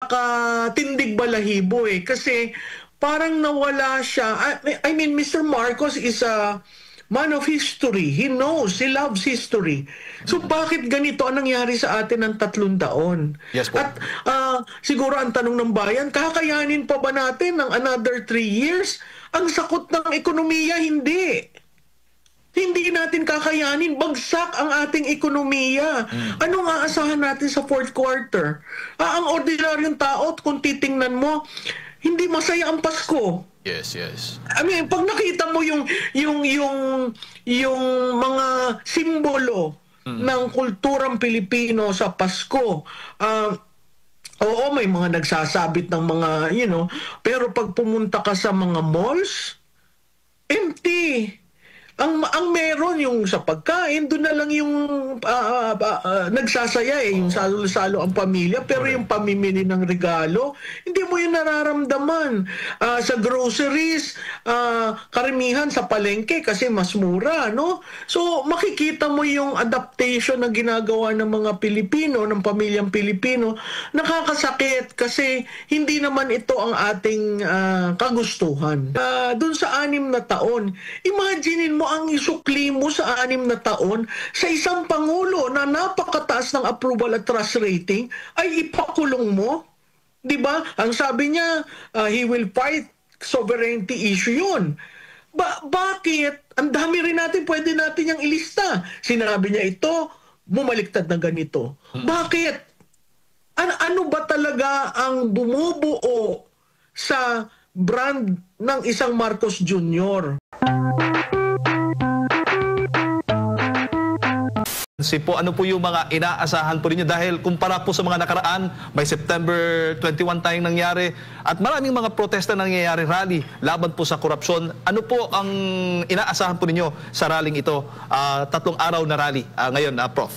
nakakatindig balahibo eh. Kasi parang nawala siya. I mean, Mr. Marcos is a man of history. He knows, he loves history. So bakit ganito ang nangyari sa atin ng 3 taon? Yes po. At siguro ang tanong ng bayan, kakayanin pa ba natin ng another 3 years? Ang sakot ng ekonomiya, hindi. Hindi natin kakayanin. Bagsak ang ating ekonomiya. Anong aasahan natin sa fourth quarter? Ang ordinaryong tao, kung titingnan mo, hindi masaya ang Pasko. Yes, yes. I mean, pag nakita mo yung mga simbolo ng kulturang Pilipino sa Pasko, oo, may mga nagsasabit ng mga, pero pag pumunta ka sa mga malls, empty. Ang meron yung sa pagkain, doon na lang yung nagsasaya yung salo-salo ang pamilya, pero yung pamimili ng regalo, hindi mo yun nararamdaman. Sa groceries, karamihan sa palengke kasi mas mura, no? So makikita mo yung adaptation na ginagawa ng mga Pilipino, ng pamilyang Pilipino. Nakakasakit kasi hindi naman ito ang ating kagustuhan. Doon sa 6 na taon, imaginein mo ang isukli mo sa 6 na taon sa isang pangulo na napakataas ng approval at trust rating ay ipakulong mo. 'Di ba? Ang sabi niya, he will fight sovereignty issue 'yun. Bakit? Ang dami rin natin, pwede natin yang ilista. Sinabi niya ito, bumaliktad na ganito. Bakit? Ano ba talaga ang bumubuo sa brand ng isang Marcos Jr.? Ano po yung mga inaasahan po ninyo? Dahil kumpara po sa mga nakaraan, may September 21 tayong nangyari at maraming mga protesta nangyayari, rally laban po sa korupsyon. Ano po ang inaasahan po ninyo sa rallying ito? 3 araw na rally ngayon, Prof.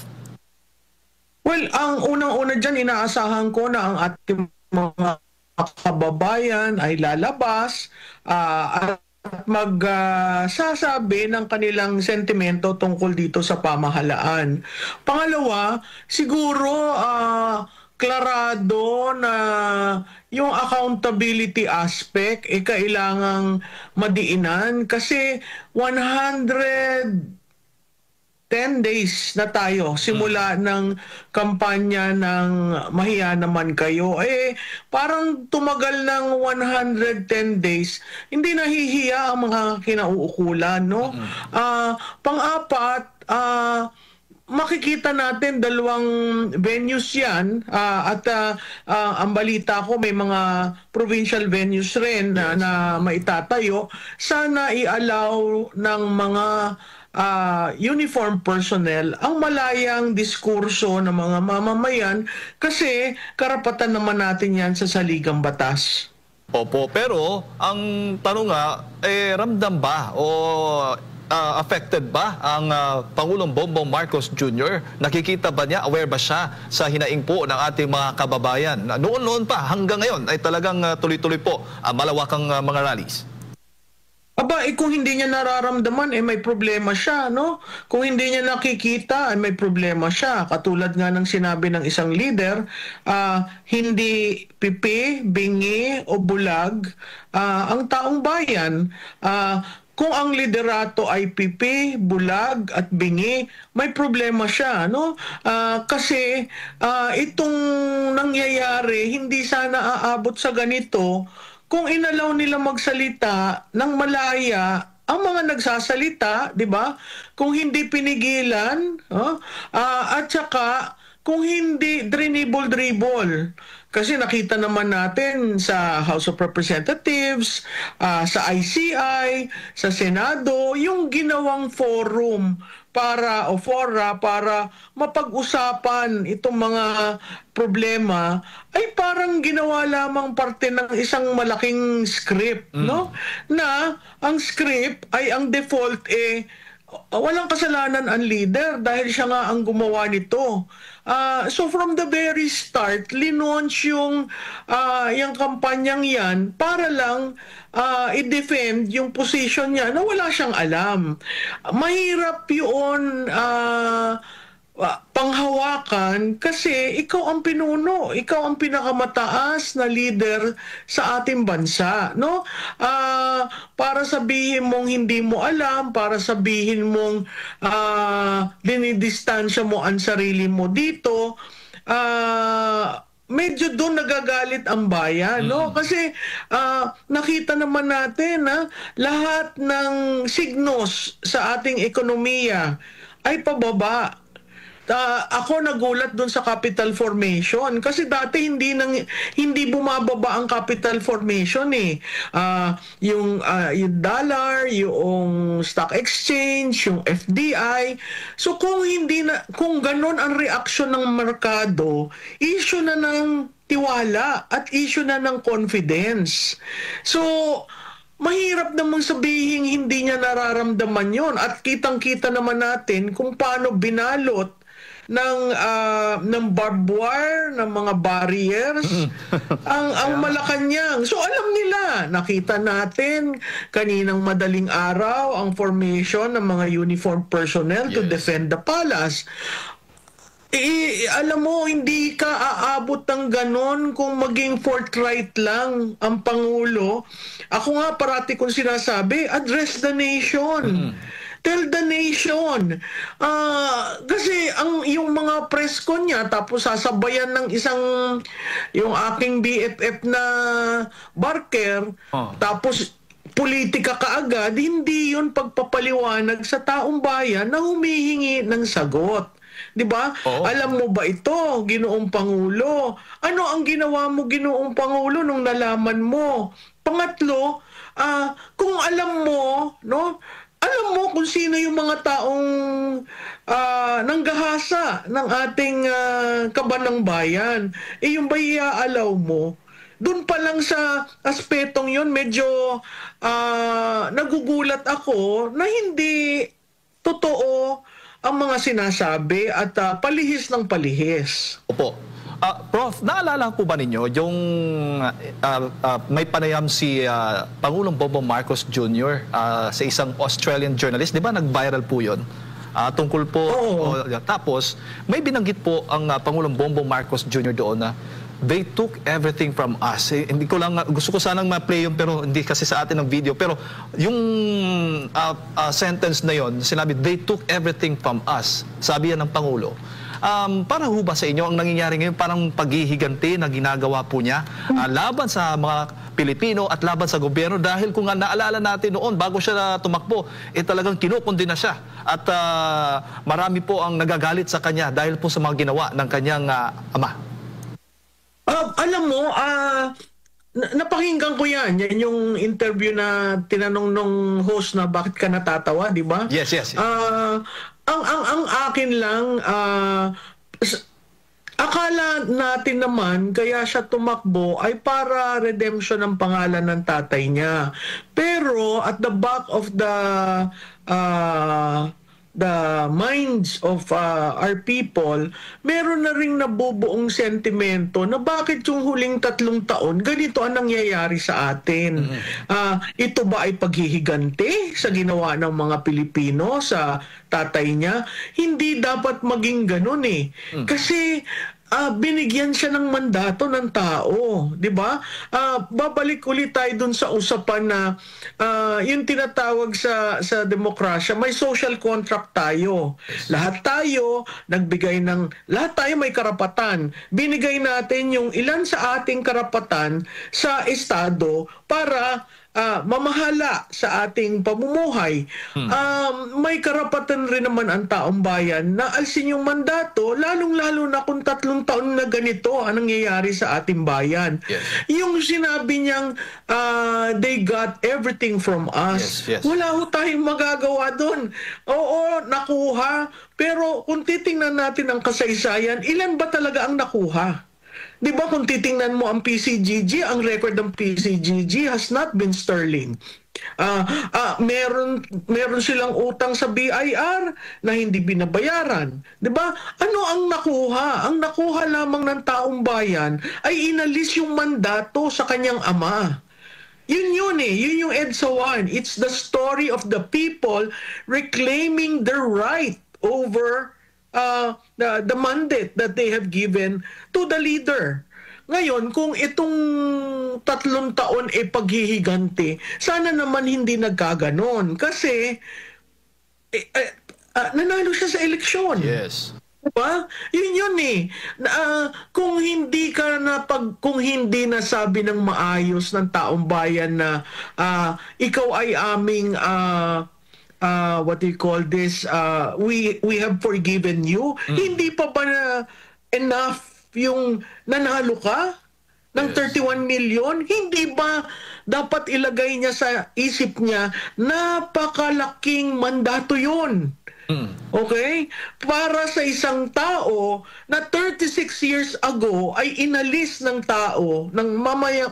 Well, ang unang-una dyan, inaasahan ko na ang ating mga kababayan ay lalabas at magsasabi ng kanilang sentimento tungkol dito sa pamahalaan. Pangalawa, siguro klarado na yung accountability aspect kailangang madiinan kasi 110 days na tayo simula ng kampanya ng Mahiya Naman Kayo. Parang tumagal ng 110 days. Hindi nahihiya ang mga kinauukulan, no? Pang-apat, makikita natin 2 venues yan at ang balita ko may mga provincial venues rin na maitatayo. Sana i-allow ng mga uniform personnel ang malayang diskurso ng mga mamamayan kasi karapatan naman natin yan sa saligang batas. Opo, pero ang tanong nga, ramdam ba o affected ba ang Pangulong Bongbong Marcos Jr.? Nakikita ba niya, aware ba siya sa hinaing po ng ating mga kababayan? Noon-noon pa, hanggang ngayon ay talagang tuloy-tuloy po malawakang mga rallies. Kung hindi niya nararamdaman, may problema siya, no? Kung hindi niya nakikita, may problema siya. Katulad nga ng sinabi ng isang leader, hindi pipi, bingi o bulag ang taong bayan. Kung ang liderato ay pipi, bulag at bingi, may problema siya, no? Kasi itong nangyayari, hindi sana aabot sa ganito kung inalaw nila magsalita ng malaya ang mga nagsasalita, di ba? Kung hindi pinigilan, at saka kung hindi dribble. Kasi nakita naman natin sa House of Representatives, sa ICI, sa Senado, yung ginawang forum para mapag-usapan itong mga problema ay parang ginawa lamang parte ng isang malaking script, no? Na ang script ay ang default walang kasalanan ang leader dahil siya nga ang gumawa nito. So from the very start, linunch yung kampanyang yan para lang i-defend yung position niya na wala siyang alam. Mahirap yun panghawakan kasi ikaw ang pinuno, ikaw ang pinakamataas na leader sa ating bansa, no? Para sabihin mong hindi mo alam, para sabihin mong dinidistansya mo ang sarili mo dito, medyo doon nagagalit ang bayan, no? Kasi nakita naman natin na lahat ng signos sa ating ekonomiya ay pababa. Ako nagulat doon sa capital formation kasi dati hindi bumababa ang capital formation eh. Yung dollar, yung stock exchange, yung FDI. So kung ganun ang reaksyon ng merkado, issue na ng tiwala at issue na ng confidence. So mahirap namang sabihin hindi niya nararamdaman yon at kitang-kita naman natin kung paano binalot ng barbed wire, ng mga barriers, ang Malacanang. So alam nila, nakita natin kaninang madaling araw ang formation ng mga uniformed personnel to defend the palace. Alam mo, hindi ka aabot ng ganon kung maging forthright lang ang Pangulo. Ako nga parati kong sinasabi, address the nation. Tell the nation. Kasi yung mga press con niya, tapos sasabayan ng yung aking BFF na Barker, tapos politika kaagad, hindi yun pagpapaliwanag sa taong bayan na humihingi ng sagot. 'Di ba? Alam mo ba ito, Ginoong Pangulo? Ano ang ginawa mo, Ginoong Pangulo, nung nalaman mo? Pangatlo, kung alam mo, no? Alam mo kung sino yung mga taong nanggahasa ng ating kabanang bayan. Yung ba iaalaw mo? Doon pa lang sa aspetong yon medyo nagugulat ako na hindi totoo ang mga sinasabi at palihis ng palihis. Opo. Prof, naalala po ba ninyo yung may panayam si Pangulong Bongbong Marcos Jr. Sa isang Australian journalist, di ba nag-viral po yun? Tungkol po, tapos may binanggit po ang Pangulong Bongbong Marcos Jr. doon na they took everything from us. Hindi ko lang, gusto ko sanang ma-play yun pero hindi kasi sa atin ng video. Pero yung sentence na yon, sinabi, they took everything from us. Sabi yan ng Pangulo. Para ho ba sa inyo ang nangyayari ngayon parang paghihiganti na ginagawa po niya laban sa mga Pilipino at laban sa gobyerno dahil kung naalala natin noon bago siya tumakbo talagang kinukundina siya at marami po ang nagagalit sa kanya dahil po sa mga ginawa ng kanyang ama. Alam mo, napakinggan ko yan. Yan yung interview na tinanong nung host na bakit ka natatawa, di ba? Yes. Ang akin lang, akala natin naman kaya siya tumakbo ay para redemption ng pangalan ng tatay niya. Pero at the back of the minds of our people, meron na ring nabubuong sentimento na bakit yung huling 3 taon ganito ang nangyayari sa atin. Ito ba ay paghihiganti sa ginawa ng mga Pilipino sa tatay niya? Hindi dapat maging ganun eh. Kasi binigyan siya ng mandato ng tao, di ba? Babalik ulit tayo dun sa usapan na yung tinatawag sa demokrasya, may social contract tayo. Lahat tayo lahat tayo may karapatan. Binigay natin yung ilan sa ating karapatan sa estado para mamahala sa ating pamumuhay. May karapatan rin naman ang taong bayan na alsin yung mandato, lalong-lalo na kung 3 taon na ganito ang nangyayari sa ating bayan. Yung sinabi niyang they got everything from us. Wala ho tayong magagawa doon. Oo, nakuha. Pero kung titingnan natin ang kasaysayan, ilan ba talaga ang nakuha? Di ba kung titingnan mo ang PCGG, ang record ng PCGG has not been sterling. Meron silang utang sa BIR na hindi binabayaran. Di ba? Ano ang nakuha? Ang nakuha lamang ng taong bayan ay inalis yung mandato sa kanyang ama. Yun eh. Yun yung EDSA 1. It's the story of the people reclaiming their right over the mandate that they have given to the leader. Ngayon, kung itong 3 taon paghihiganti, sana naman hindi nagkaganon. Kasi nanalo siya sa eleksyon. Yes. Diba? Yun kung hindi nasabi ng maayos ng taong bayan na ikaw ay aming what do you call this, we have forgiven you, hindi pa ba enough yung nanalo ka ng 31 million? Hindi ba dapat ilagay niya sa isip niya, napakalaking mandato yun? Okay? Para sa isang tao na 36 years ago ay inalis ng tao, ng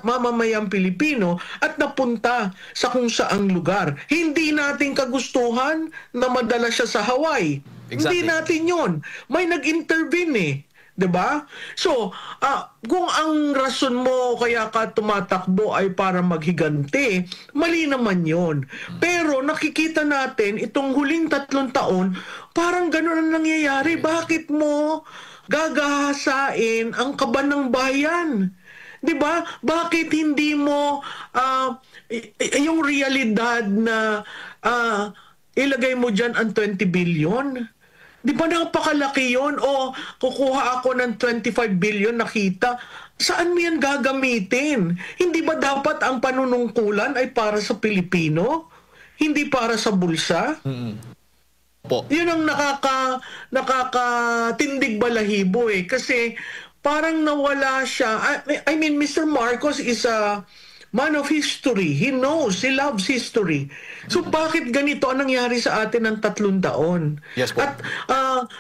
mamamayang Pilipino at napunta sa kung saang lugar. Hindi natin kagustuhan na madala siya sa Hawaii. Exactly. Hindi natin yon. May nag-intervene 'di ba? So, kung ang rason mo kaya ka tumatakbo ay para maghiganti, mali naman 'yon. Pero nakikita natin itong huling 3 taon, parang gano'n ang nangyayari. Bakit mo gagahasain ang kaban ng bayan? 'Di ba? Bakit hindi mo yung realidad na ilagay mo diyan ang 20 billion? Di ba napakalaki yun? O kukuha ako ng 25 billion nakita. Saan mo yan gagamitin? Hindi ba dapat ang panunungkulan ay para sa Pilipino? Hindi para sa bulsa? Po. Yun ang nakakatindig balahibo Kasi parang nawala siya. I mean, Mr. Marcos is a man of history. He knows, he loves history. So bakit ganito ang nangyari sa atin ng 3 taon? Yes, po. At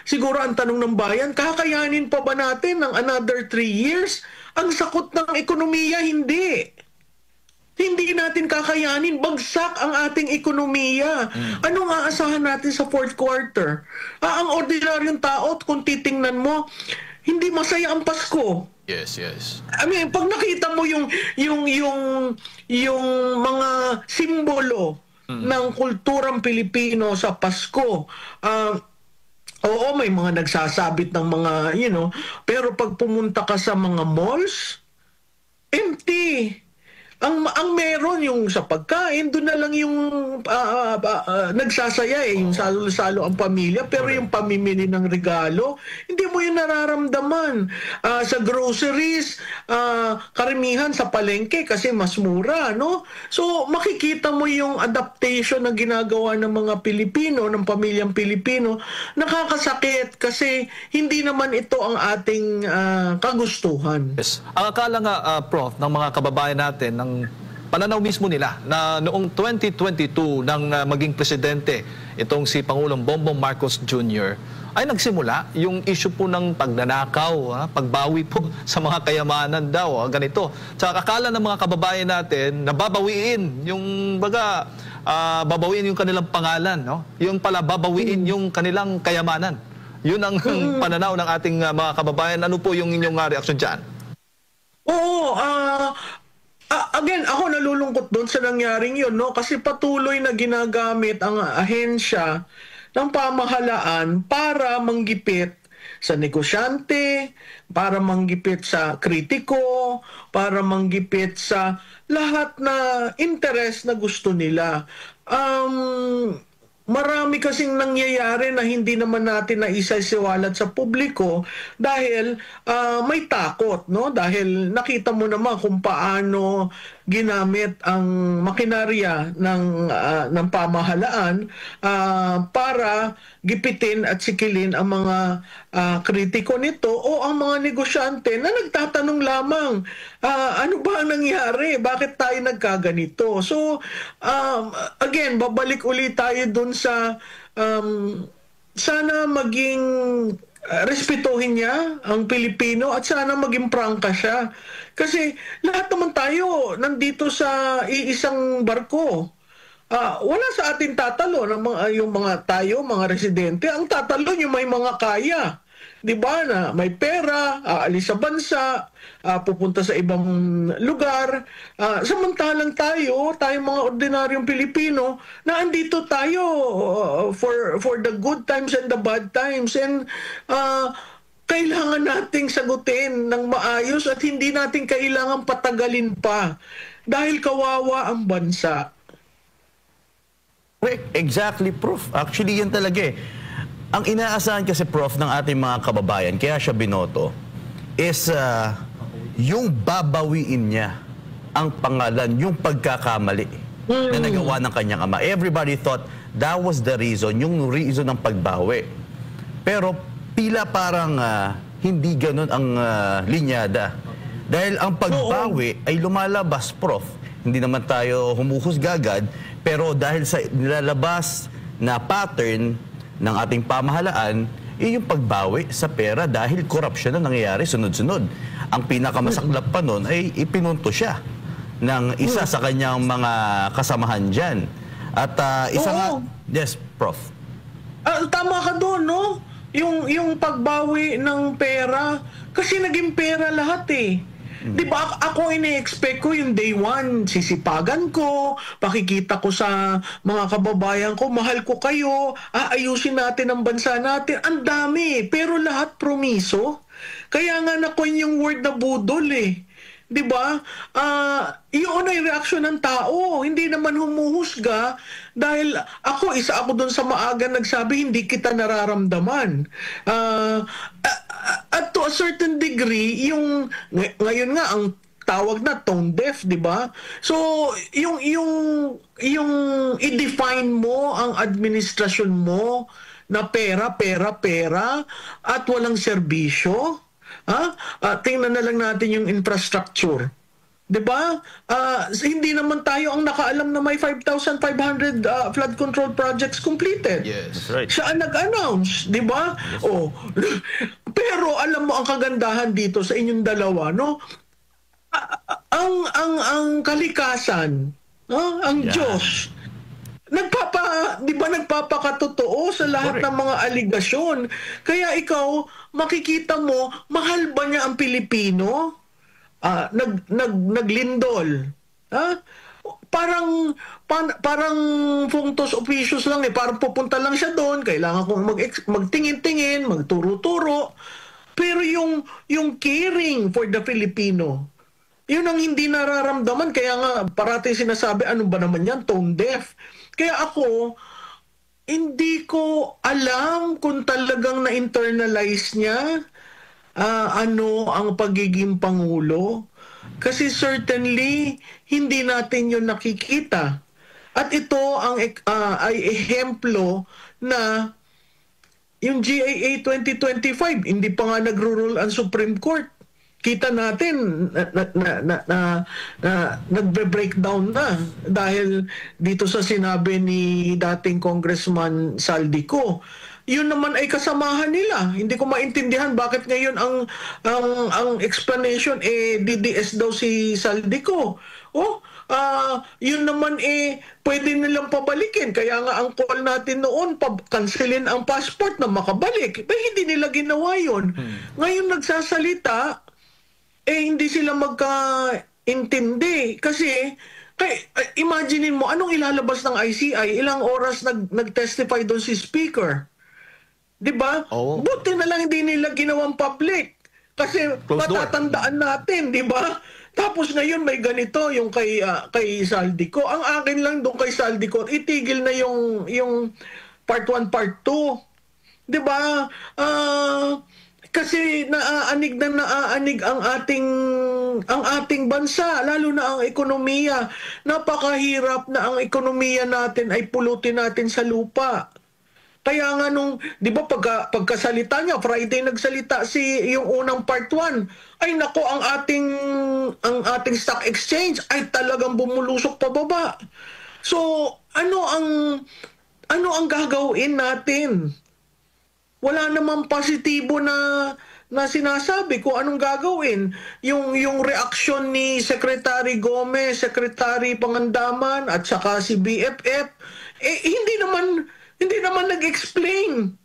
siguro ang tanong ng bayan, kakayanin pa ba natin ng another 3 years? Ang sakot ng ekonomiya, hindi. Hindi natin kakayanin. Bagsak ang ating ekonomiya. Anong aasahan natin sa 4th quarter? Ang ordinaryong tao, kung titingnan mo, hindi masaya ang Pasko. Yes. I mean, pag nakita mo yung mga simbolo ng kulturang Pilipino sa Pasko, oo, may mga nagsasabit ng mga, pero pag pumunta ka sa mga malls, empty. Ang meron yung sa pagkain, doon na lang yung nagsasaya yung salo-salo ang pamilya, pero yung pamimili ng regalo, hindi mo yun nararamdaman. Sa groceries, karamihan sa palengke kasi mas mura, no? So makikita mo yung adaptation na ginagawa ng mga Pilipino, ng pamilyang Pilipino. Nakakasakit kasi hindi naman ito ang ating kagustuhan. Yes. Ang akala nga, Prof, ng mga kababayan natin, ng pananaw mismo nila na noong 2022 nang maging presidente itong si Pangulong Bongbong Marcos Jr. ay nagsimula yung issue po ng pagnanakaw, pagbawi po sa mga kayamanan daw, ganito. Tsaka akala ng mga kababayan natin na babawiin yung babawiin yung kanilang pangalan, no? Yung pala babawiin yung kanilang kayamanan. Yun ang pananaw ng ating mga kababayan. Ano po yung inyong reaksyon dyan? Oo, again, ako nalulungkot doon sa nangyaring yun, no? Kasi patuloy na ginagamit ang ahensya ng pamahalaan para manggipit sa negosyante, para manggipit sa kritiko, para manggipit sa lahat na interes na gusto nila. Marami kasing nangyayari na hindi naman natin naisasiwalat sa publiko dahil may takot, no? Dahil nakita mo naman kung paano ginamit ang makinarya ng pamahalaan para gipitin at sikilin ang mga kritiko nito o ang mga negosyante na nagtatanong lamang, ano ba ang nangyari? Bakit tayo nagkaganito? So, again, babalik ulit tayo dun sa sana maging respetuhin niya ang Pilipino at sana maging prangka siya. Kasi lahat naman tayo nandito sa iisang barko. Wala sa atin tatalo ng yung mga tayo, mga residente. Ang tatalo yung may mga kaya. 'Di ba, na may pera, aalis sa bansa, pupunta sa ibang lugar. Samantalang tayong mga ordinaryong Pilipino, na andito tayo for the good times and the bad times. And kailangan nating sagutin ng maayos at hindi natin kailangan patagalin pa dahil kawawa ang bansa. Correct. Exactly, Prof. Actually, yan talaga eh. Ang inaasahan kasi, Prof, ng ating mga kababayan, kaya siya binoto, is yung babawiin niya ang pangalan, yung pagkakamali na nagawa ng kanyang ama. Everybody thought that was the reason, yung reason ng pagbawi. Pero tila parang hindi ganun ang linyada. Dahil ang pagbawi ay lumalabas, Prof. Hindi naman tayo humuhusga agad, pero dahil sa nilalabas na pattern ng ating pamahalaan, yung pagbawi sa pera dahil corruption na nangyayari sunod-sunod. Ang pinakamasaklap pa nun ay ipinunto siya ng isa sa kanyang mga kasamahan dyan. At isa nga... Yes, Prof. Tama ka doon, no? Yung pagbawi ng pera, kasi naging pera lahat eh. Di ba, ako ini-expect ko yung day one, sisipagan ko, pakikita ko sa mga kababayan ko, mahal ko kayo, aayusin natin ang bansa natin. Ang dami, pero lahat promiso. Kaya nga na-coin yung word na budol eh. Di ba? Yun ay reaksyon ng tao. Hindi naman humuhusga dahil isa ako doon sa maaga nagsabi, hindi kita nararamdaman. At to a certain degree, ngayon nga ang tawag na tone deaf, di ba? So, yung i-define mo ang administrasyon mo na pera at walang serbisyo. Tingnan na lang natin yung infrastructure. 'Di ba? Hindi naman tayo ang nakaalam na may 5,500 flood control projects completed. Yes, that's right. Siya ang nag-announce, 'di ba? Yes. Pero alam mo ang kagandahan dito sa inyong dalawa, no? Ang kalikasan, ang Diyos, di ba nagpapakatotoo sa lahat ng mga aligasyon. Kaya ikaw, makikita mo, mahal ba niya ang Pilipino? Naglindol. Parang functus officius lang eh. Parang pupunta lang siya doon, kailangan kong magtingin-tingin, magturo-turo. Pero yung caring for the Filipino, yun ang hindi nararamdaman. Kaya nga parating sinasabi, ano ba naman yan? Tone deaf. Kaya ako, hindi ko alam kung talagang na-internalize niya ano ang pagiging Pangulo. Kasi certainly, hindi natin yun nakikita. At ito ay ehemplo na yung GAA 2025, hindi pa nga nagro-rule ang Supreme Court. Kita natin nagbe-breakdown na dahil dito sa sinabi ni dating Congressman Saldico. Yun naman ay kasamahan nila. Hindi ko maintindihan bakit ngayon ang explanation DDS daw si Saldico. Yun naman pwede nilang pabalikin. Kaya nga ang call natin noon, cancelin ang passport na makabalik. Hindi nila ginawa yun. Ngayon nagsasalita, hindi sila magkaintindi. Kasi, imaginein mo, anong ilalabas ng ICI? Ilang oras nag-testify doon si Speaker? Diba? Buti na lang hindi nila ginawang public. Kasi matatandaan natin, diba? Tapos ngayon may ganito yung kay Saldico. Ang akin lang doon kay Saldico, itigil na yung part 1, part 2. Diba? Kasi naaanig ang ating bansa, lalo na ang ekonomiya. Napakahirap na ang ekonomiya natin ay pulutin natin sa lupa. Kaya nga di ba pagkasalita niya, Friday nagsalita yung unang part 1, ay nako ang ating stock exchange ay talagang bumulusok pababa. So, ano ang gagawin natin? Wala namang positibo na sinasabi kung anong gagawin. Yung reaksyon ni Secretary Gomez, Secretary Pangandaman at saka si BFF, hindi naman nag-explain.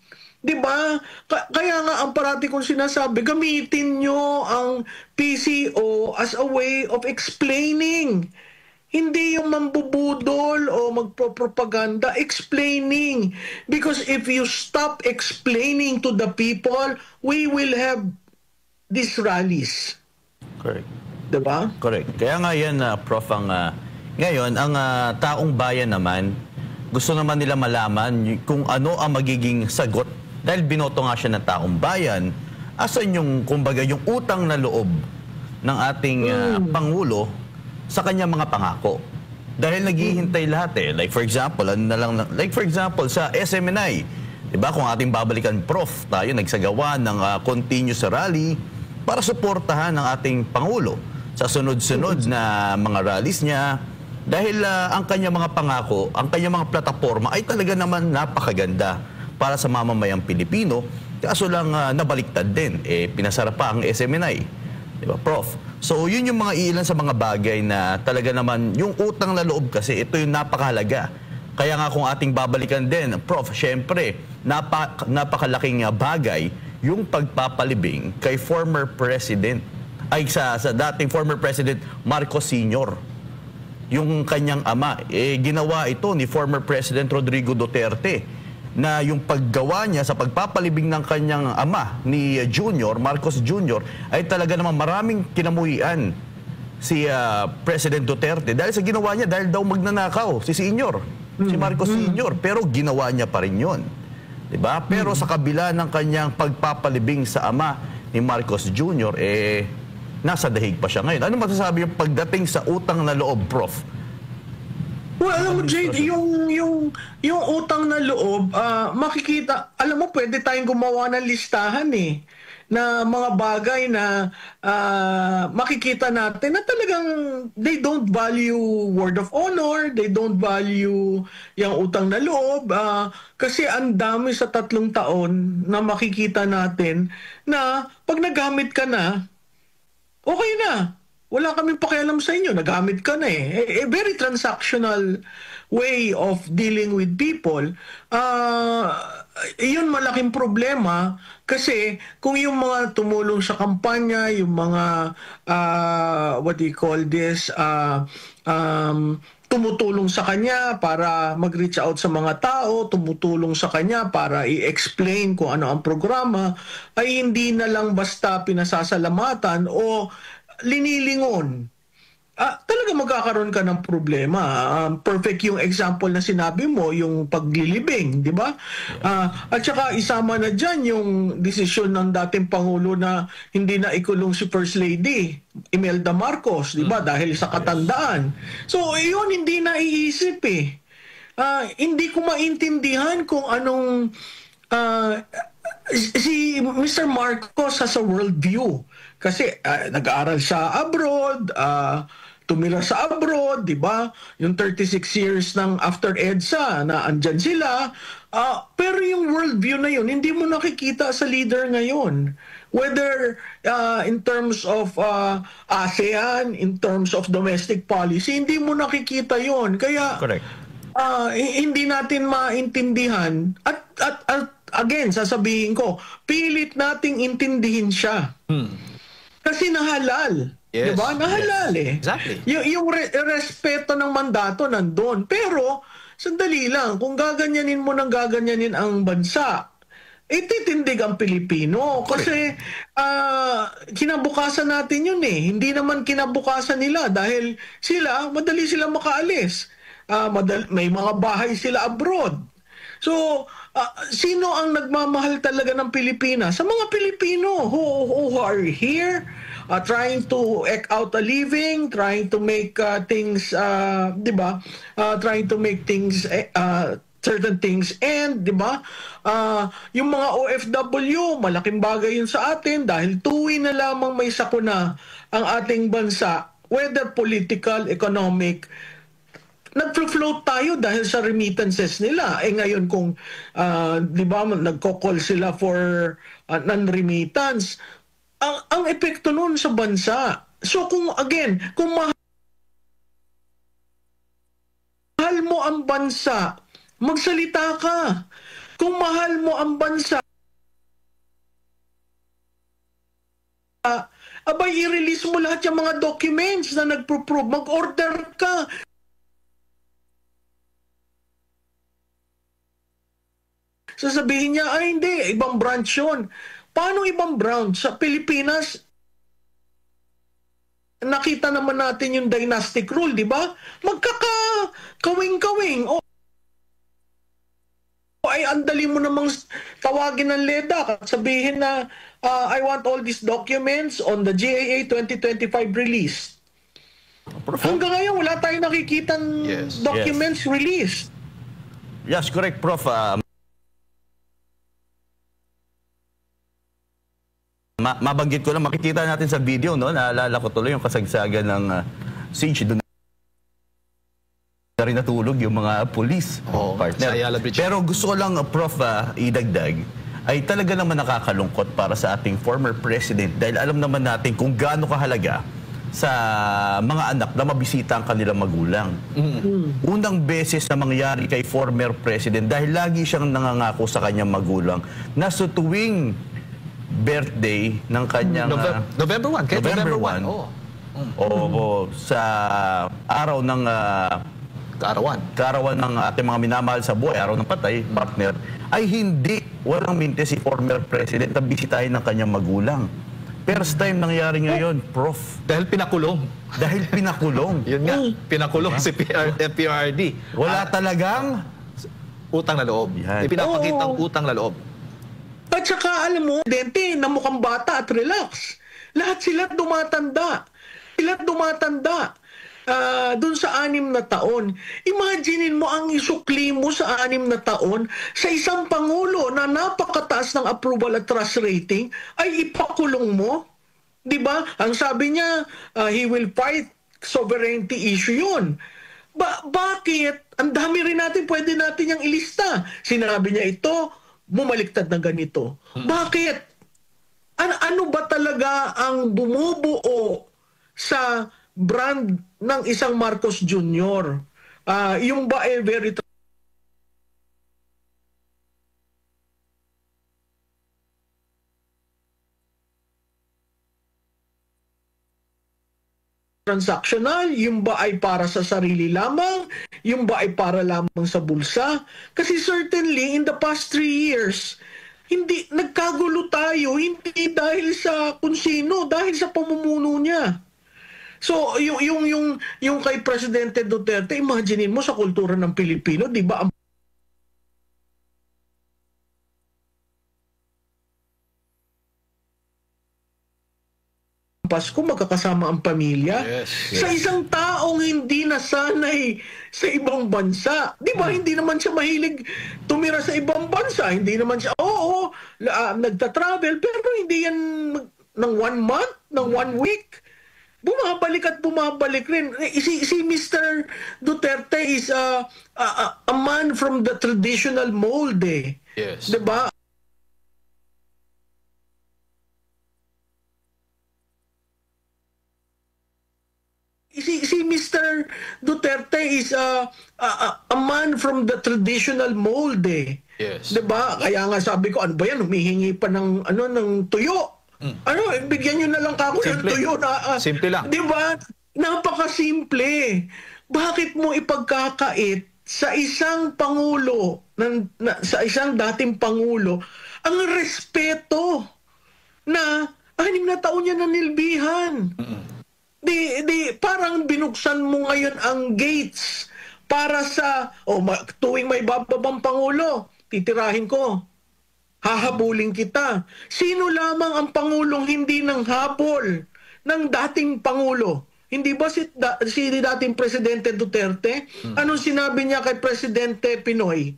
'Di ba? Kaya nga ang parati kong sinasabi, gamitin nyo ang PCO as a way of explaining. Hindi yung mambubudol o magpropaganda, explaining. Because if you stop explaining to the people, we will have these rallies. Correct. Diba? Correct. Kaya nga yan, Prof, ngayon, ang taong bayan naman, gusto naman nila malaman kung ano ang magiging sagot. Dahil binoto nga siya ng taong bayan, asan yung, kumbaga, yung utang na loob ng ating Pangulo sa kanyang mga pangako. Dahil naghihintay lahat eh. Like for example, sa SMNI, diba, kung ating babalikan, Prof, tayo nagsagawa ng continuous rally para suportahan ng ating Pangulo sa sunod-sunod na mga rallies niya. Dahil ang kanyang mga pangako, ang kanyang mga plataforma ay talaga naman napakaganda para sa mamamayang Pilipino. Kaso lang nabaliktad din. Pinasara pa ang SMNI. Diba, Prof? So, yun yung mga ilan sa mga bagay na talaga naman, yung utang na loob kasi, ito yung napakahalaga. Kaya nga kung ating babalikan din, Prof, syempre, napakalaking bagay yung pagpapalibing kay former President, sa dating former President Marcos Sr. Yung kanyang ama, ginawa ito ni former President Rodrigo Duterte, na yung paggawa niya sa pagpapalibing ng kanyang ama ni Marcos Jr. ay talaga naman maraming kinamuhian si President Duterte dahil sa ginawa niya, dahil daw magnanakaw si Marcos Sr. Pero ginawa niya pa rin yun. Diba? Pero sa kabila ng kanyang pagpapalibing sa ama ni Marcos Jr., nasa dahig pa siya ngayon. Ano masasabi yung pagdating sa utang na loob, Prof? Well, alam mo, Jade, yung utang na loob, makikita, alam mo, pwede tayong gumawa ng listahan na mga bagay na makikita natin na talagang they don't value word of honor, they don't value yung utang na loob, kasi ang dami sa 3 taon na makikita natin na pag nagamit ka na, okay na. Wala kaming pakialam sa inyo, nagamit ka na eh. A very transactional way of dealing with people. Iyon malaking problema kasi kung yung mga tumulong sa kampanya, yung mga, what do you call this, tumutulong sa kanya para mag-reach out sa mga tao, tumutulong sa kanya para i-explain kung ano ang programa, ay hindi na lang basta pinasasalamatan o linilingon. Talaga magkakaroon ka ng problema. Perfect yung example na sinabi mo, yung paglilibing, di ba? At saka isama na dyan yung desisyon ng dating Pangulo na hindi na ikulong si First Lady, Imelda Marcos, di ba? Dahil sa katandaan. So, yun hindi naiisip eh. Hindi ko maintindihan kung anong si Mr. Marcos has a worldview. Kasi nag-aaral siya abroad, tumira sa abroad, di ba? Yung 36 years ng after EDSA na andyan sila. Pero yung worldview na yun, hindi mo nakikita sa leader ngayon. Whether in terms of ASEAN, in terms of domestic policy, hindi mo nakikita yon. Kaya hindi natin maintindihan. At again, sasabihin ko, pilit nating intindihin siya. Kasi nahalal. Yes, diba? Nahalal yes. Exactly. Yung respeto ng mandato nandun. Pero, sandali lang, kung gaganyanin mo ng gaganyanin ang bansa, titindig ang Pilipino. Kasi, kinabukasan natin yun eh. Hindi naman kinabukasan nila dahil madali sila makaalis. May mga bahay sila abroad. So, sino ang nagmamahal talaga ng Pilipinas? Sa mga Pilipino who are here, trying to eke out a living, trying to make things, di ba? Trying to make things, certain things end, di ba? Yung mga OFW, malaking bagay yun sa atin dahil tuwi na lamang may sakuna ang ating bansa, whether political, economic, nag-float tayo dahil sa remittances nila. Ngayon kung, di ba, nagko-call sila for non-remittance, ang epekto nun sa bansa. So kung mahal mo ang bansa, magsalita ka. Kung mahal mo ang bansa, abay i-release mo lahat yung mga documents na nagpo-prove. Mag-order ka. Sasabihin niya, ay hindi, ibang branch yun. Paano ibang branch? Sa Pilipinas, nakita naman natin yung dynastic rule, di ba? Magkaka-kawing-kawing. O ay andali mo namang tawagin ng LEDAC at sabihin na I want all these documents on the GAA 2025 release. Hanggang ngayon, wala tayong nakikitang documents released. Yes, correct, Prof. Mabanggit ko lang, makikita natin sa video, no? Naalala ko tuloy yung kasagsagan ng siege. Doon na rin natulog yung mga police partner. Pero gusto ko lang, Prof, idagdag, ay talaga naman nakakalungkot para sa ating former president dahil alam naman natin kung gaano kahalaga sa mga anak na mabisita ang kanilang magulang. Unang beses na mangyari kay former president dahil lagi siyang nangangako sa kanyang magulang na sa tuwing birthday ng kanyang November 1, kaya November 1. Sa araw ng kaarawan ng ating mga minamahal sa buhay, araw ng patay, partner, ay walang minte si former president na bisitahin ng kanyang magulang. First time nangyari ngayon, Prof. Dahil pinakulong. Yun nga, pinakulong si PRD. Wala talagang utang na loob. Ipinapakitang utang na loob. At saka alam mo, dente, na mukhang bata at relax. Lahat sila dumatanda. Doon sa 6 na taon. Imaginein mo ang isukli mo sa 6 na taon sa isang pangulo na napakataas ng approval at trust rating ay ipakulong mo. 'Di ba? Ang sabi niya, he will fight sovereignty issue yun. Bakit? Ang dami rin natin, pwede natin yung ilista. Sinabi niya ito, bumaliktad na ganito. Bakit? Ano ba talaga ang bumubuo sa brand ng isang Marcos Jr.? Yung ba very transactional, yung ba ay para sa sarili lamang, yung ba ay para lamang sa bulsa? Kasi certainly in the past 3 years, hindi nagkagulo tayo, hindi dahil sa kung sino, dahil sa pamumuno niya. So, yung kay Presidente Duterte, imaginin mo sa kultura ng Pilipino, di ba, ang Pasko, magkakasama ang pamilya. Sa isang taong hindi nasanay sa ibang bansa. Di ba, hindi naman siya mahilig tumira sa ibang bansa. Hindi naman siya, nagta-travel, pero hindi yan ng 1 month, ng 1 week. Bumabalik at bumabalik rin. Si Mr. Duterte is a man from the traditional mold, eh. Yes. Di ba? Si Mr. Duterte is a man from the traditional mold, eh. Yes. 'Di ba? Kaya nga sabi ko, ano ba 'yan? Humihingi pa ng ng tuyo. Bigyan niyo na lang kako ng tuyo na simple lang. 'Di ba? Napakasimple. Bakit mo ipagkakait sa isang pangulo sa isang dating pangulo ang respeto na 6 na taon niya nanilbihan? Parang binuksan mo ngayon ang gates para sa, tuwing may bababang pangulo, titirahin ko, hahabulin kita. Sino lamang ang pangulong hindi nang habol ng dating pangulo? Hindi ba si dating Presidente Duterte? Anong sinabi niya kay Presidente Pinoy?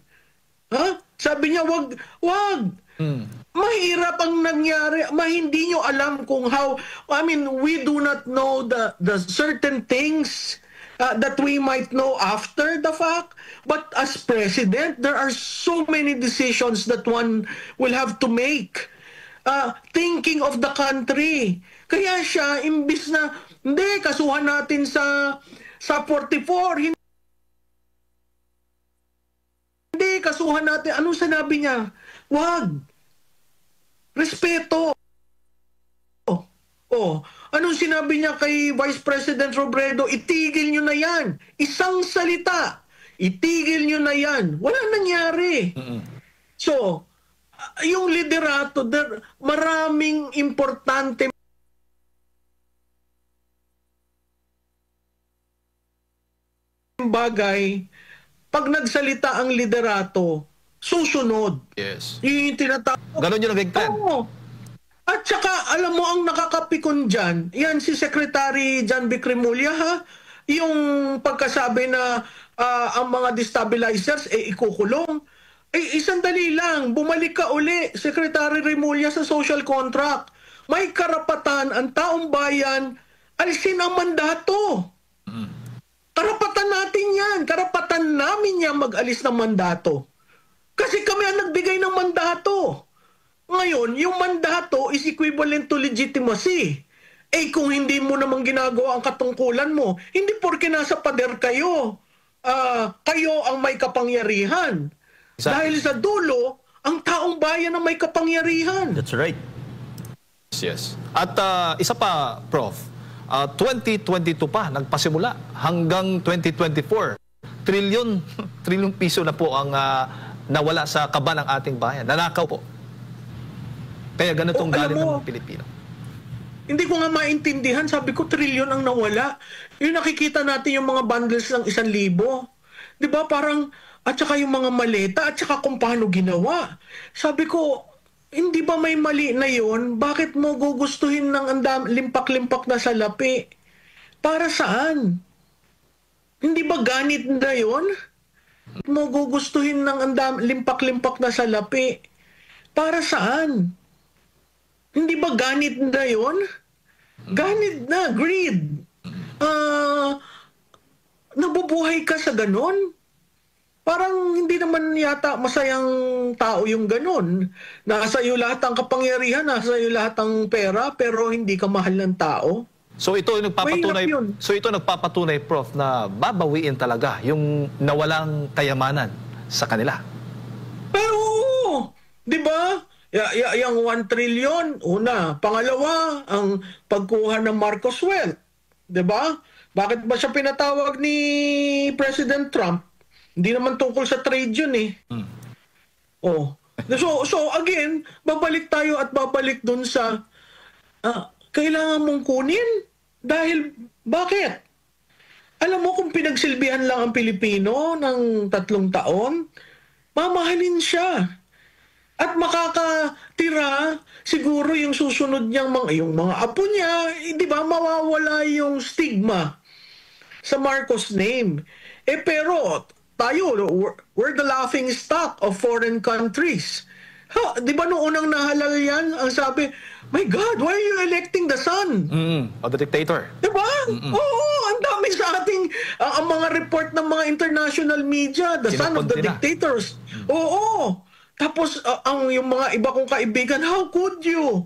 Sabi niya, wag. Mahirap ang nangyari. Hindi nyo alam kung how, we do not know the certain things that we might know after the fact. But as president, there are so many decisions that one will have to make. Thinking of the country. Kaya siya, imbis na, hindi, kasuhan natin sa 44, hindi, kasuhan natin. Anong sinabi niya? Wag. Respeto. Oh, anong sinabi niya kay Vice President Robredo? Itigil nyo na yan. Isang salita. Itigil nyo na yan. Wala nangyari. So, yung liderato, maraming importante bagay, pag nagsalita ang liderato, susunod. Yes. Yung tinatawag. Ganon yung naging trend. Oo. At saka, alam mo, ang nakakapikon dyan, yan si Secretary John Vic Remulla, ha? Yung pagkasabi na ang mga destabilizers, ikukulong. Sandali lang, bumalik ka uli, Secretary Remulla, sa social contract. May karapatan ang taong bayan, alisin ang mandato. Karapatan natin yan. Karapatan namin yan mag-alis ng mandato. Kasi kami ang nagbigay ng mandato. Ngayon, yung mandato is equivalent to legitimacy. Kung hindi mo naman ginagawa ang katungkulan mo, hindi porke nasa pader kayo, kayo ang may kapangyarihan. Exactly. Dahil sa dulo, ang taong bayan ang may kapangyarihan. That's right. Yes. At isa pa, Prof, 2022 pa, nagpasimula hanggang 2024. Trilyon piso na po ang nawala sa kaba ng ating bayan. Nanakaw po. Kaya ganitong galit ng mga Pilipino. Hindi ko nga maintindihan. Sabi ko, trilyon ang nawala. Yung nakikita natin yung mga bundles ng 1,000. Di ba? Parang, at saka yung mga maleta, at saka kung paano ginawa. Sabi ko, hindi ba may mali na yon? Bakit mo gugustuhin ng limpak-limpak na salapi? Para saan? Hindi ba ganit na yon? Mo gugustuhin ng limpak-limpak na salapi? Para saan? Hindi ba ganit na yon? Ganit na, greed. Nabubuhay ka sa ganon? Parang hindi naman yata masayang tao yung ganon. Nasa iyo lahat ang kapangyarihan, nasa iyo lahat ang pera, pero hindi ka mahal ng tao. So ito nagpapatunay, Prof, na babawiin talaga yung nawalang kayamanan sa kanila. Pero, di ba? Yung 1 trillion, una. Pangalawa, ang pagkuha ng Marcos wealth. Diba? Bakit ba siya pinatawag ni President Trump? Hindi naman tungkol sa trade yun eh. So again, babalik tayo at babalik dun sa kailangan mong kunin. Dahil, bakit? Alam mo kung pinagsilbihan lang ang Pilipino ng 3 taon, mamahalin siya. At makakatira siguro yung susunod niyang yung mga apo niya, di ba, mawawala yung stigma sa Marcos name. Pero tayo, we're the laughing stock of foreign countries. Di ba noong unang nahalal yan, ang sabi, my God, why are you electing the son? Of the dictator. Di ba? Oo, ang dami sa ating, ang mga report ng mga international media, the son of the dictators. Oo. Tapos, yung mga iba kong kaibigan, how could you?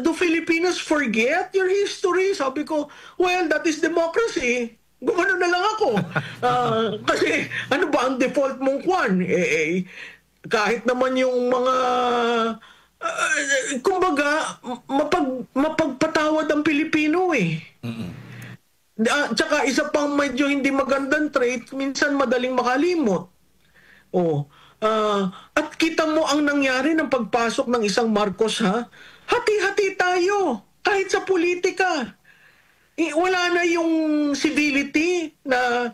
Do Filipinos forget your history? Sabi ko, well, that is democracy. Gumano na lang ako. Kasi, ano ba ang default mong kwan? Kahit naman yung mga, kumbaga, mapagpatawad ang Pilipino eh. Tsaka isa pang medyo hindi magandang trait, minsan madaling makalimot. At kita mo ang nangyari ng pagpasok ng isang Marcos, ha? Hati-hati tayo, kahit sa politika. Wala na yung civility na,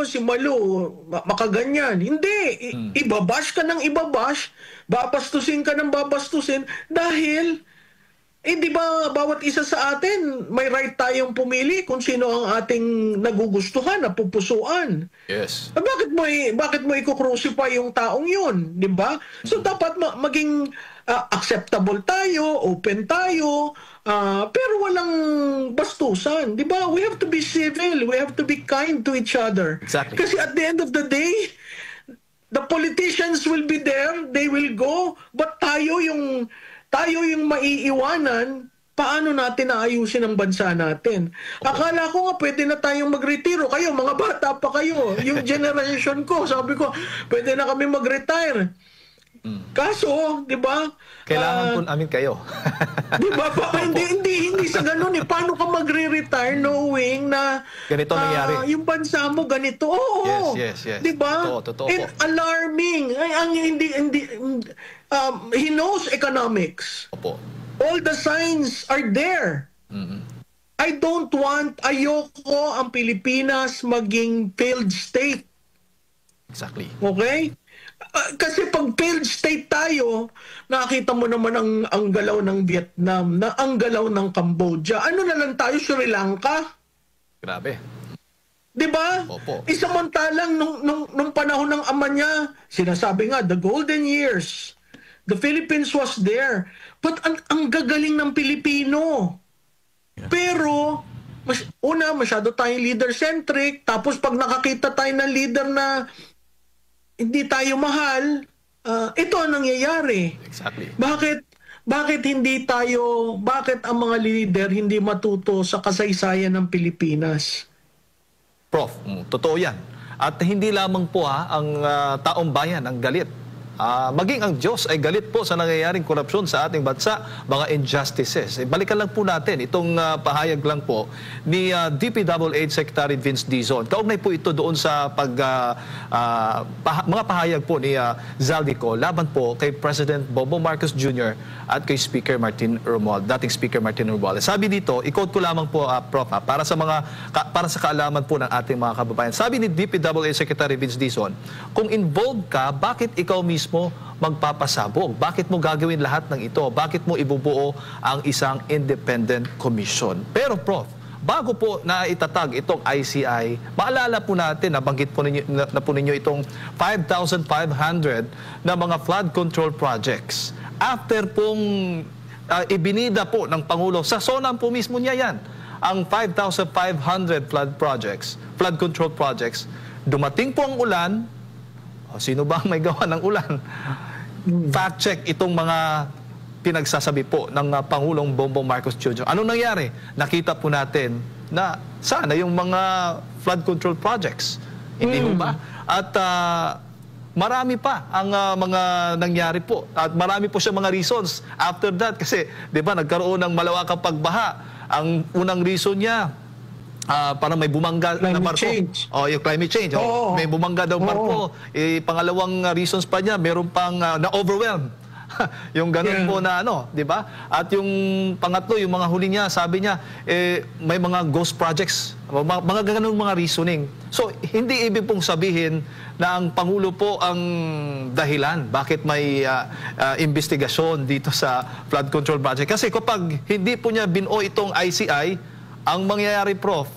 si Malu, makaganyan. Hindi, ibabash ka ng ibabash, babastusin ka ng babastusin, dahil, di ba, bawat isa sa atin, may right tayong pumili kung sino ang ating nagugustuhan, napupusuan. Yes. Bakit mo i-crucify yung taong yun, di ba? So, dapat maging acceptable tayo, open tayo, pero walang bastusan, di ba? We have to be civil, we have to be kind to each other. Exactly. Kasi at the end of the day, the politicians will be there, they will go, but tayo yung maiiwanan, paano natin naayusin ang bansa natin. Akala ko nga pwede na tayong magretiro. Kayo, mga bata pa kayo. Yung generation ko, sabi ko, pwede na kami mag-retire. Kaso, di ba? Kailangan po namin kayo. Di ba? Hindi sa ganun eh. Paano ka magre-retire knowing na Ganito nangyari. yung bansa mo ganito? Oo. Yes. Di ba? Totoo And po. alarming. He knows economics. Opo. All the signs are there. Ayoko ang Pilipinas maging failed state. Exactly. Okay? Kasi pag failed state tayo, nakita mo naman ang galaw ng Vietnam, ang galaw ng Cambodia. Ano na lang tayo, Sri Lanka? Grabe. 'Di ba? Opo. Isamantalang nung panahon ng ama niya, sinasabi nga the golden years. The Philippines was there. But ang gagaling ng Pilipino. Pero masyado tayong leader-centric, tapos pag nakakita tayo ng leader na hindi tayo mahal, ito ang nangyayari. Exactly. Bakit ang mga leader hindi matuto sa kasaysayan ng Pilipinas? Prof, totoo yan. At hindi lamang po ang taong bayan ang galit. Maging ang Diyos ay galit po sa nangyayaring korupsyon sa ating bansa, mga injustices. Balikan lang po natin itong pahayag lang po ni DPWH Secretary Vince Dizon. Kaugnay po ito doon sa mga pahayag po ni Zaldico laban po kay President Bongbong Marcos Jr. at kay Speaker Martin Romualdez, dating Speaker Martin Romualdez. Sabi dito, i-quote ko lamang po, Prof, para sa kaalaman po ng ating mga kababayan. Sabi ni DPWH Secretary Vince Dizon, kung involved ka, bakit ikaw mismo magpapasabog? Bakit mo gagawin lahat ng ito? Bakit mo ibubuo ang isang independent commission? Pero Prof, bago po na itatag itong ICI, maalala po natin, nabanggit po ninyo itong 5,500 na mga flood control projects. After pong ibinida po ng Pangulo, sa SONAM po mismo niya yan, ang 5,500 flood control projects, dumating po ang ulan. Sino ba ang may gawa ng ulan? Fact check itong mga pinagsasabi po ng Pangulong Bongbong Marcos Jr. Anong nangyari? Nakita po natin na sana yung mga flood control projects. Hindi mo ba? At marami pa ang mga nangyari po. At marami po siya mga reasons after that. Kasi, di ba, nagkaroon ng malawakang pagbaha. Ang unang reason niya, parang may bumangga na barko. Yung climate change. May bumangga daw barko. Pangalawang reasons pa niya, meron pang na-overwhelm. Yung ganun po na di ba? At yung pangatlo, yung mga huli niya, sabi niya, may mga ghost projects. Mga ganun mga reasoning. So, hindi ibig pong sabihin na ang Pangulo po ang dahilan bakit may investigasyon dito sa flood control project. Kasi kapag hindi po niya binuo itong ICI, ang mangyayari, Prof,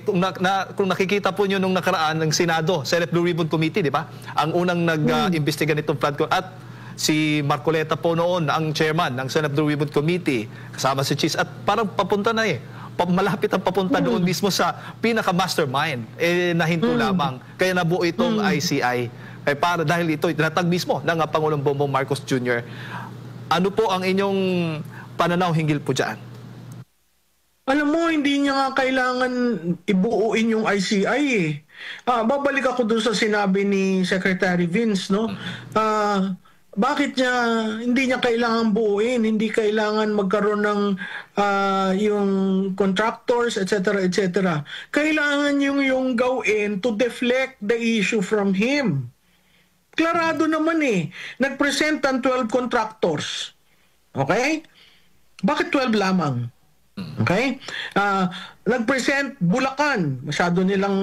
kung nakikita po nyo nung nakaraan ng Senado, Senate Blue Ribbon Committee, di ba? Ang unang nag-imbestiga nitong flood control. At si Marcoleta po noon, ang chairman ng Senate Blue Ribbon Committee, kasama si Cheese. At parang papunta na malapit ang papunta doon mismo sa pinaka-mastermind. Nahinto lamang. Kaya nabuo itong ICI. Dahil ito, tinatag mismo ng Pangulong Bongbong Marcos Jr. Ano po ang inyong pananaw hinggil po dyan? Alam mo, hindi niya nga kailangan ibuuin yung ICI eh. Babalik ako doon sa sinabi ni Secretary Vince, no? Bakit hindi niya kailangan buuin, hindi kailangan magkaroon ng yung contractors, etc., etc. Kailangan yung gawin to deflect the issue from him. Klarado naman eh. Nag-present ang 12 contractors. Okay? Bakit 12 lamang? Okay? Nag-present Bulacan. Masyado nilang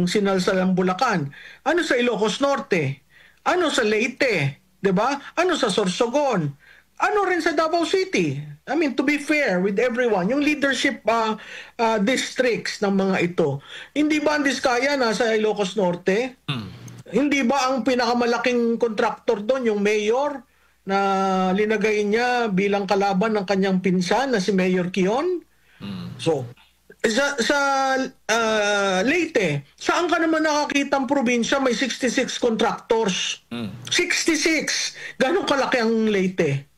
sinalsal ang Bulacan. Ano sa Ilocos Norte? Ano sa Leyte? 'Di ba? Ano sa Sorsogon? Ano rin sa Davao City? I mean, to be fair with everyone, yung leadership districts ng mga ito. Hindi ba ang Diskaya nasa Ilocos Norte? Hindi ba ang pinakamalaking contractor doon, yung mayor, na linagay niya bilang kalaban ng kanyang pinsan na si Mayor Kion? So, sa Leyte, saan ka naman nakakita ang probinsya may 66 contractors? 66! Gano'ng kalaki ang Leyte?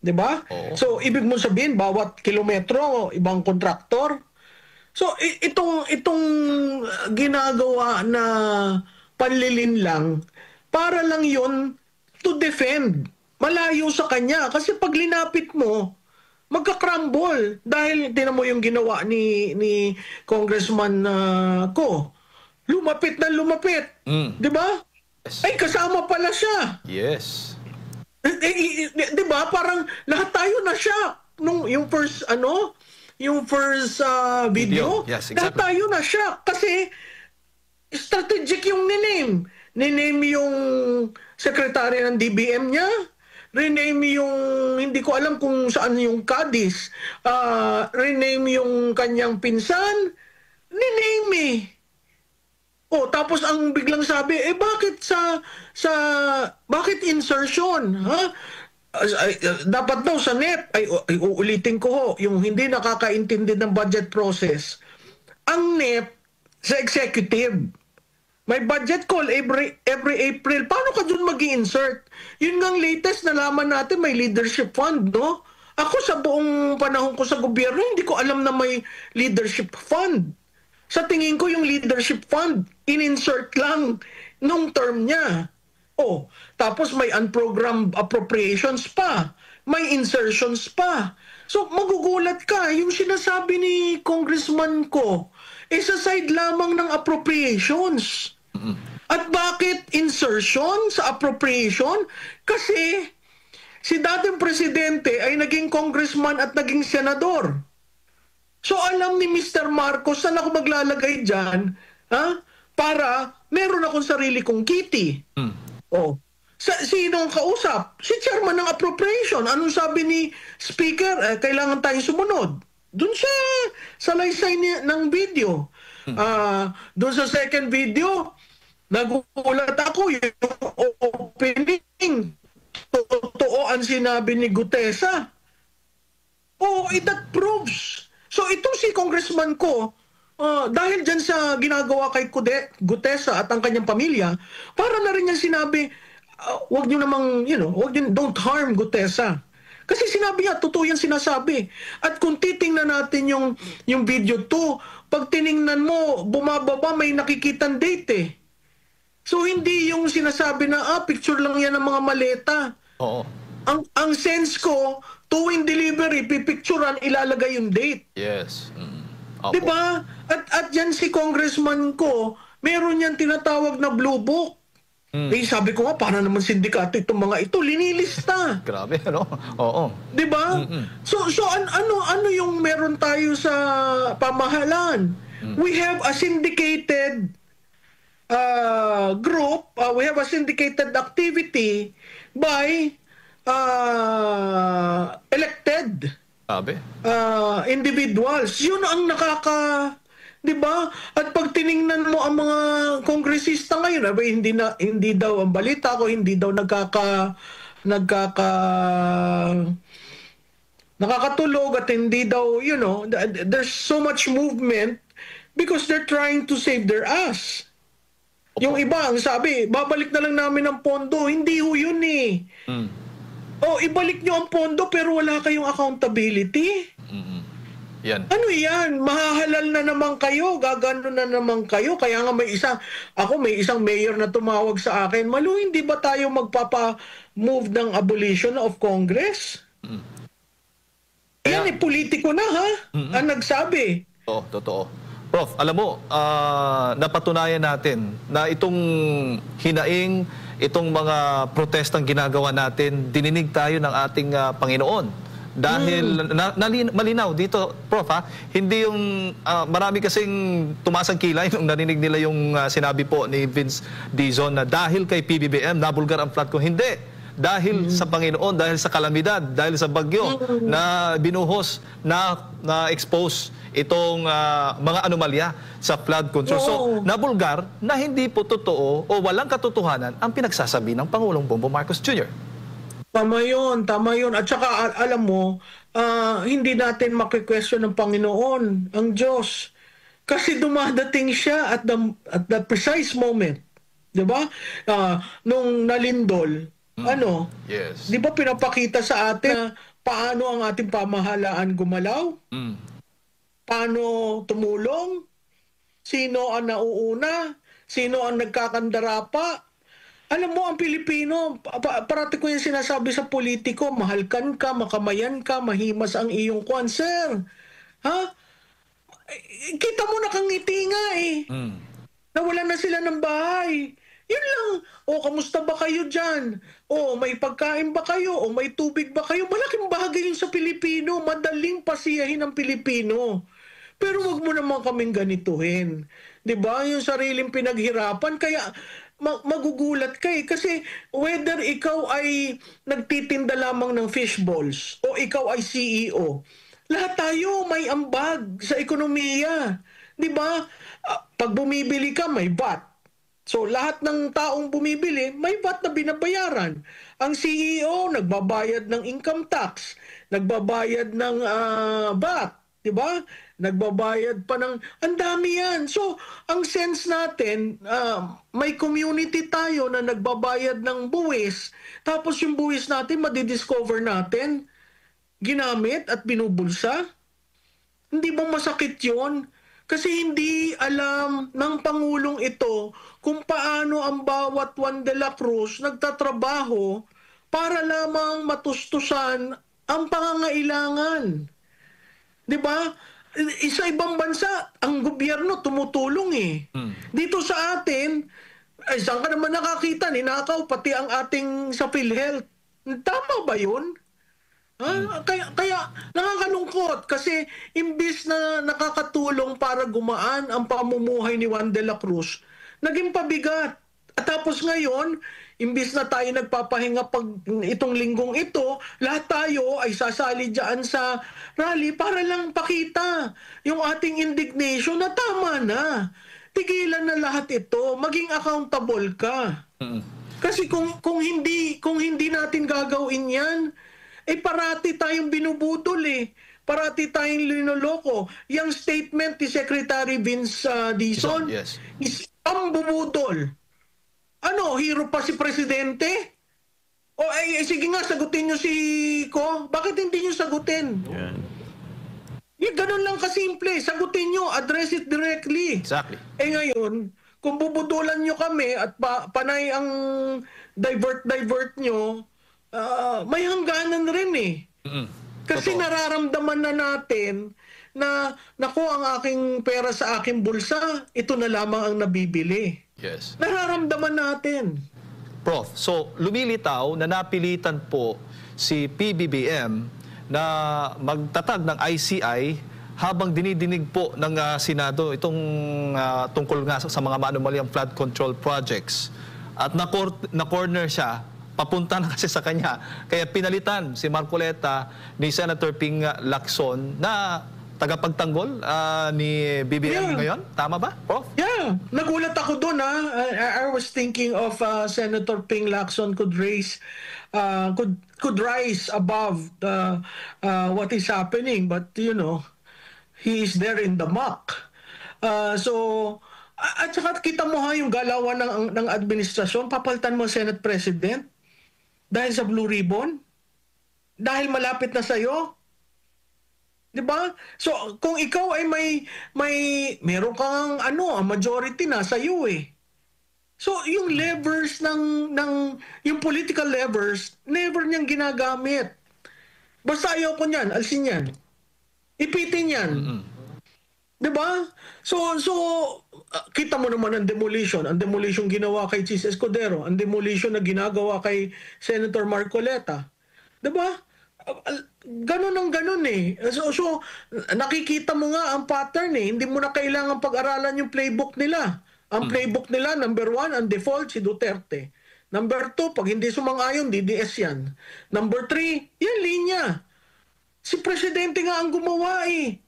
'Di ba? So, ibig mo sabihin, bawat kilometro, ibang kontraktor? So, itong ginagawa na panlilin lang, para lang yun to defend. Malayo sa kanya. Kasi pag linapit mo, magka-crumble. Dahil tinan mo yung ginawa ni Congressman Ko. Lumapit na lumapit. Di ba? Yes. Ay, kasama pala siya. Yes. Di ba? Parang lahat tayo na siya. Yung first, video. Yes, Lahat exactly. tayo na siya. Kasi, strategic yung niname. Niname yung secretary ng DBM niya. Rename yung, hindi ko alam kung saan yung Cadiz. Rename yung kanyang pinsan. Niname eh. Oh, tapos ang biglang sabi, bakit bakit insertion? Ha? Dapat daw sa NEP, uulitin ko ho, yung hindi nakakaintindi ng budget process. Ang NEP sa executive, may budget call every April. Paano ka dun mag-i-insert? Yun ngang latest, nalaman natin may leadership fund, no? Ako sa buong panahon ko sa gobyerno, hindi ko alam na may leadership fund. Sa tingin ko yung leadership fund, in-insert lang nung term niya. Oh, tapos may unprogrammed appropriations pa. May insertions pa. So magugulat ka, yung sinasabi ni Congressman Ko, sa side lamang ng appropriations. At bakit insertion sa appropriation? Kasi si dating presidente ay naging congressman at naging senador. So alam ni Mr. Marcos saan ako maglalagay dyan, para meron akong sarili kong kitty. Oh. Sino ang kausap? Si chairman ng appropriation. Anong sabi ni speaker? Kailangan tayong sumunod. Doon sa laysay ng video. Doon sa second video, nagulat ako yung opening. Totoo ang sinabi ni Gutesa. Oh, that proves. So itong si Congressman Ko, dahil dyan sa ginagawa kay Gutesa at ang kanyang pamilya, para na rin niya sinabi, wag niyo namang, don't harm Gutesa. Kasi sinabi niya, totoo yan sinasabi. At kung titingnan natin yung video 2, pag tiningnan mo, bumababa, may nakikitang date eh. So hindi yung sinasabi na, picture lang yan ng mga maleta. Oo. Ang sense ko, tuwing delivery, pipicturean, ilalagay yung date. Yes. Opo. Diba? At yan si Congressman Ko, meron yan tinatawag na blue book. Sabi ko nga, para naman sindikato itong mga ito, linilista. Grabe, ano? Oo. Diba? So ano yung meron tayo sa pamahalaan? We have a syndicated group, we have a syndicated activity by elected Grabe. individuals. Yun ang di ba? At pag tiningnan mo ang mga kongresista ngayon, hindi daw ang balita ko, hindi daw nakakatulog at hindi daw, there's so much movement because they're trying to save their ass. Yung iba, ang sabi, babalik na lang namin ang pondo. Hindi ho yun eh. Ibalik nyo ang pondo pero wala kayong accountability. Yan. Ano yan? Mahahalal na naman kayo, gagano na naman kayo. Kaya nga may isang mayor na tumawag sa akin, Malu, hindi ba tayo magpapa-move ng abolition of Congress? Yan, politiko na ha? Ang nagsabi. Oo, totoo. Prof, alam mo, napatunayan natin na itong hinaing, itong mga protestang ginagawa natin, dininig tayo ng ating Panginoon. Dahil malinaw dito, Prof, hindi yung marami kasing tumasang kilay nung narinig nila yung sinabi po ni Vince Dizon na dahil kay PBBM nabulgar ang flood ko. Hindi. Dahil sa Panginoon, dahil sa kalamidad, dahil sa bagyo na binuhos, na expose itong mga anomalya sa flood control. So, nabulgar na hindi po totoo o walang katotohanan ang pinagsasabi ng Pangulong Bongbong Marcos Jr. Tama yun. At saka, alam mo, hindi natin maki-question ng Panginoon, ang Diyos. Kasi dumadating siya at the precise moment. Diba? Nung nalindol, Yes. di ba pinapakita sa atin paano ang ating pamahalaan gumalaw? Paano tumulong? Sino ang nauuna? Sino ang nagkakandara pa? Alam mo, ang Pilipino, parati ko yung sinasabi sa politiko, mahalkan ka, makamayan ka, mahimas ang iyong kwan, sir. Ha? Kita mo nakangiti nga eh. Nawala na sila ng bahay. Yun lang. O, kamusta ba kayo dyan? O, may pagkain ba kayo? O, may tubig ba kayo? Malaking bagay yun sa Pilipino. Madaling pasiyahin ang Pilipino. Pero wag mo naman kaming ganituhin. 'Di ba? Yung sariling pinaghirapan. Kaya magugulat ka eh. Kasi whether ikaw ay nagtitinda lamang ng fish balls o ikaw ay CEO, lahat tayo may ambag sa ekonomiya. 'Di ba? Pag bumibili ka, may VAT. So lahat ng taong bumibili, may VAT na binabayaran. Ang CEO nagbabayad ng income tax, nagbabayad ng VAT, 'di ba? Nagbabayad pa ng ang dami yan. So, ang sense natin, may community tayo na nagbabayad ng buwis, tapos yung buwis natin madidiscover natin, ginamit at binubulsa. Hindi ba masakit yun? Kasi hindi alam ng Pangulong ito kung paano ang bawat Juan de la Cruz nagtatrabaho para lamang matustusan ang pangangailangan. 'Di ba? Sa ibang bansa, ang gobyerno tumutulong eh. Dito sa atin, saan ka naman nakakita, ninakaw pati ang ating sa PhilHealth. Tama ba yun? Kaya nakakalungkot kasi imbis na nakakatulong para gumaan ang pamumuhay ni Juan de la Cruz, naging pabigat. At tapos ngayon, imbis na tayo nagpapahinga pag itong linggong ito, lahat tayo ay sasali dyan sa rally para lang pakita yung ating indignation na tama na. Tigilan na lahat ito, maging accountable ka. Kasi kung hindi natin gagawin yan, parati tayong binubudol eh. Parati tayong linoloko. Yung statement ni Secretary Vince Dizon is ang bubudol. Ano, hero pa si Presidente? O sige nga, sagutin nyo si Ko. Bakit hindi nyo sagutin? Ganun lang kasimple. Sagutin nyo, address it directly. Exactly. Ngayon, kung bubudulan nyo kami at panay ang divert nyo, may hangganan rin eh. Kasi nararamdaman na natin na, naku, ang aking pera sa aking bulsa, ito na lamang ang nabibili. Yes. Nararamdaman natin. Prof, so lumilitaw na napilitan po si PBBM na magtatag ng ICI habang dinidinig po ng Senado itong tungkol nga sa mga maanumalyang flood control projects. At na-corner siya, papunta na kasi sa kanya. Kaya pinalitan si Marcoleta ni Senator Ping Lacson na tagapagtanggol ni BBM ngayon. Tama ba, Prof? Yeah. Nagulat ako doon. I was thinking of Senator Ping Lacson could rise above what is happening. But, you know, he is there in the muck. At saka kita mo yung galawan ng administrasyon, papalitan mo Senate President dahil sa Blue Ribbon? Dahil malapit na sa'yo? Diba? So, kung ikaw ay meron kang majority na sa iyo eh. So, yung levers yung political levers, never niyang ginagamit. Basta ayaw ko niyan, alsin yan. Ipitin yan. Diba? So, kita mo naman ang demolition ginawa kay Chis Escudero, ang demolition na ginagawa kay Senator Marcoleta. Diba? Ganun eh. So, nakikita mo nga ang pattern eh. Hindi mo na kailangan pag-aralan yung playbook nila. Ang playbook nila, number 1, ang default, si Duterte. Number 2, pag hindi sumang-ayon, DDS yan. Number 3, yan linya. Si Presidente nga ang gumawa eh.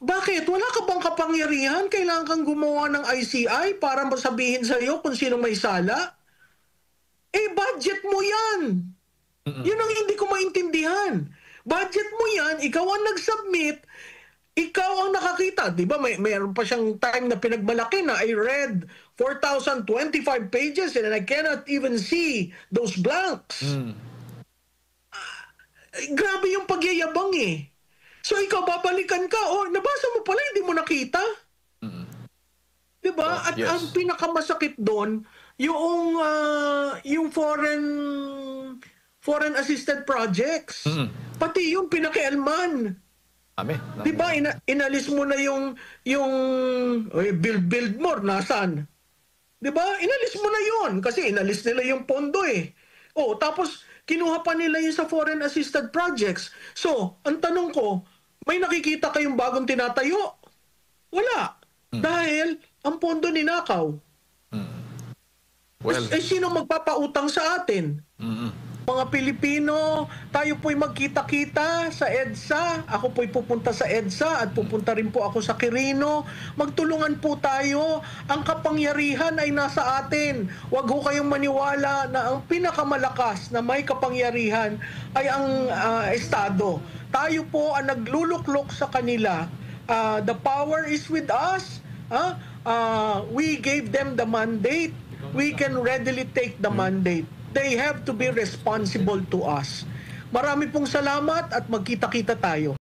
Bakit? Wala ka bang kapangyarihan? Kailangan kang gumawa ng ICI para masabihin sa iyo kung sino may sala? Budget mo yan. Yun ang hindi ko maintindihan. Budget mo yan, ikaw ang nag-submit, ikaw ang nakakita. Di ba mayroon pa siyang time na pinagmalaki na I read 4,025 pages and I cannot even see those blanks. Grabe yung pagyayabang eh. So ikaw babalikan ka, nabasa mo pala, hindi mo nakita. Di 'Di ba? At Yes. ang pinakamasakit doon, yung foreign assisted projects. Pati yung pinakialman. Dami. 'Di ba? Inalis mo na yung build more nasaan? 'Di ba? Inalis mo na 'yon kasi inalis nila yung pondo eh. Oh, tapos kinuha pa nila yung sa foreign assisted projects. So, ang tanong ko, may nakikita kayong bagong tinatayo? Wala. Dahil ang pondo ninakaw. Well, Sino magpapautang sa atin? Mga Pilipino, tayo po'y magkita-kita sa EDSA. Ako po'y pupunta sa EDSA at pupunta rin po ako sa Quirino. Magtulungan po tayo. Ang kapangyarihan ay nasa atin. Huwag ho kayong maniwala na ang pinakamalakas na may kapangyarihan ay ang Estado. Tayo po ang nagluluklok sa kanila. The power is with us. We gave them the mandate. We can readily take the mandate. They have to be responsible to us. Marami pong salamat at magkita-kita tayo.